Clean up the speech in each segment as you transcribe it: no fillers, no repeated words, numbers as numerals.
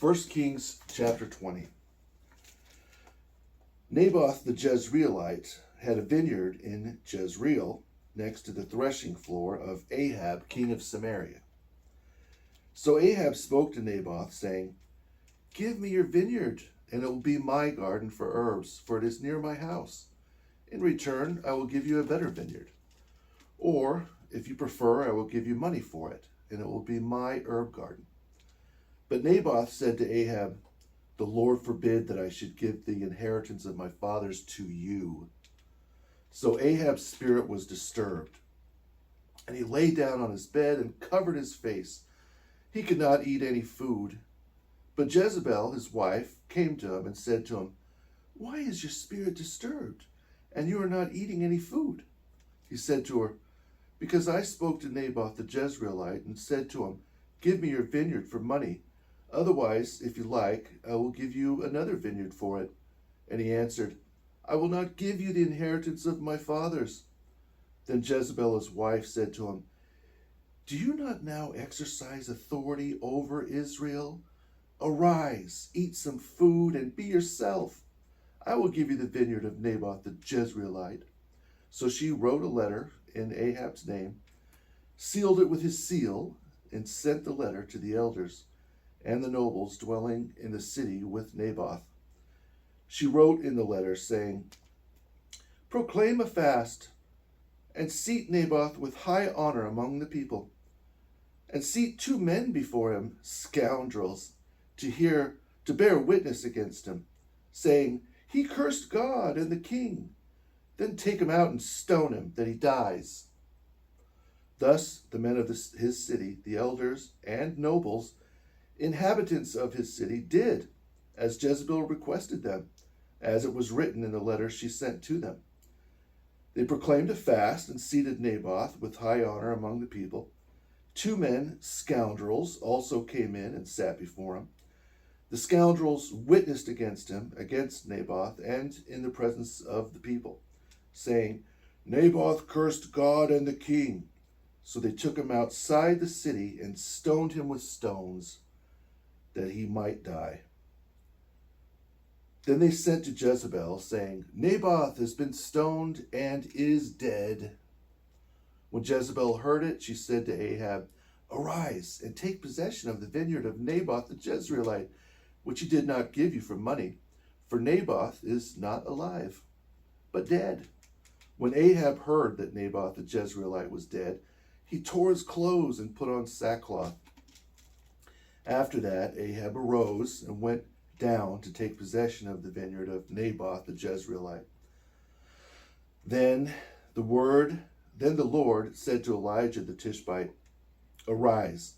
1 Kings chapter 20. Naboth the Jezreelite had a vineyard in Jezreel next to the threshing floor of Ahab, king of Samaria. So Ahab spoke to Naboth, saying, "Give me your vineyard, and it will be my garden for herbs, for it is near my house. In return, I will give you a better vineyard. Or, if you prefer, I will give you money for it, and it will be my herb garden." But Naboth said to Ahab, "The Lord forbid that I should give the inheritance of my fathers to you." So Ahab's spirit was disturbed, and he lay down on his bed and covered his face. He could not eat any food. But Jezebel, his wife, came to him and said to him, "Why is your spirit disturbed, and you are not eating any food?" He said to her, "Because I spoke to Naboth the Jezreelite and said to him, 'Give me your vineyard for money. Otherwise, if you like, I will give you another vineyard for it.' And he answered, 'I will not give you the inheritance of my fathers.' Then Jezebel, his wife, said to him, 'Do you not now exercise authority over Israel? Arise, eat some food, and be yourself. I will give you the vineyard of Naboth the Jezreelite.' So she wrote a letter in Ahab's name, sealed it with his seal, and sent the letter to the elders and the nobles dwelling in the city with Naboth. She wrote in the letter, saying, 'Proclaim a fast, and seat Naboth with high honor among the people, and seat 2 men before him, scoundrels, to bear witness against him, saying, "He cursed God and the king." Then take him out and stone him, that he dies.' Thus the men of his city, the elders and nobles, inhabitants of his city, did as Jezebel requested them, as it was written in the letter she sent to them. They proclaimed a fast and seated Naboth with high honor among the people. 2 men, scoundrels, also came in and sat before him. The scoundrels witnessed against him, against Naboth, and in the presence of the people, saying, 'Naboth cursed God and the king.' So they took him outside the city and stoned him with stones, that he might die. Then they sent to Jezebel, saying, 'Naboth has been stoned and is dead.' When Jezebel heard it, she said to Ahab, 'Arise and take possession of the vineyard of Naboth the Jezreelite, which he did not give you for money, for Naboth is not alive, but dead.' When Ahab heard that Naboth the Jezreelite was dead, he tore his clothes and put on sackcloth. After that, Ahab arose and went down to take possession of the vineyard of Naboth the Jezreelite. Then the Lord said to Elijah the Tishbite, 'Arise,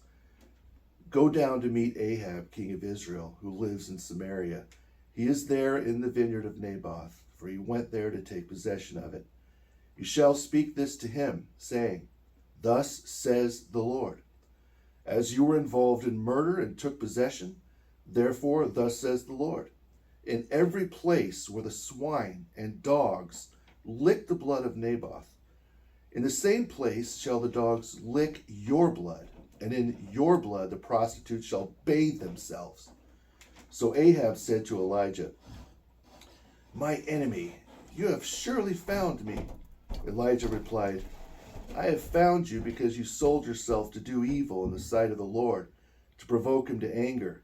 go down to meet Ahab, king of Israel, who lives in Samaria. He is there in the vineyard of Naboth, for he went there to take possession of it. You shall speak this to him, saying, "Thus says the Lord, as you were involved in murder and took possession, therefore thus says the Lord, in every place where the swine and dogs lick the blood of Naboth, in the same place shall the dogs lick your blood, and in your blood the prostitutes shall bathe themselves." So Ahab said to Elijah, "My enemy, you have surely found me." Elijah replied, "I have found you because you sold yourself to do evil in the sight of the Lord, to provoke him to anger.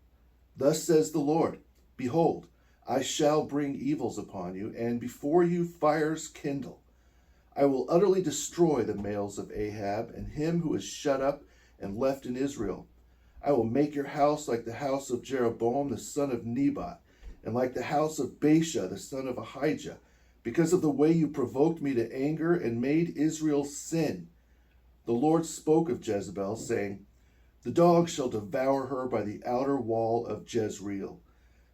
Thus says the Lord, behold, I shall bring evils upon you, and before you fires kindle. I will utterly destroy the males of Ahab and him who is shut up and left in Israel. I will make your house like the house of Jeroboam the son of Nebat, and like the house of Baasha the son of Ahijah, because of the way you provoked me to anger and made Israel sin." The Lord spoke of Jezebel, saying, "The dogs shall devour her by the outer wall of Jezreel.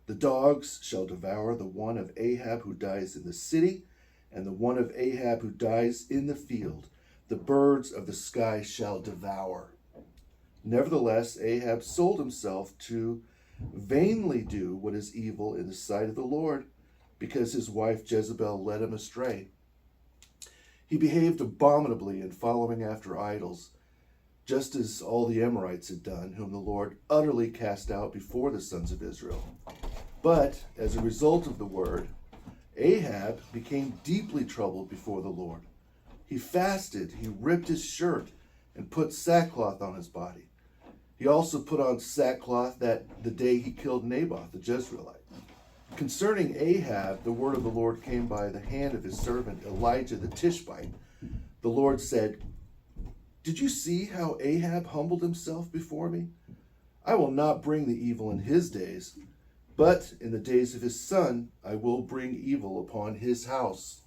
The dogs shall devour the one of Ahab who dies in the city, and the one of Ahab who dies in the field. The birds of the sky shall devour." Nevertheless, Ahab sold himself to vainly do what is evil in the sight of the Lord, because his wife Jezebel led him astray. He behaved abominably in following after idols. just as all the Amorites had done, whom the Lord utterly cast out before the sons of Israel. But as a result of the word, Ahab became deeply troubled before the Lord. He fasted, he ripped his shirt, and put sackcloth on his body. He also put on sackcloth that the day he killed Naboth the Jezreelite. Concerning Ahab, the word of the Lord came by the hand of his servant Elijah the Tishbite. The Lord said, "Did you see how Ahab humbled himself before me? I will not bring the evil in his days, but in the days of his son I will bring evil upon his house."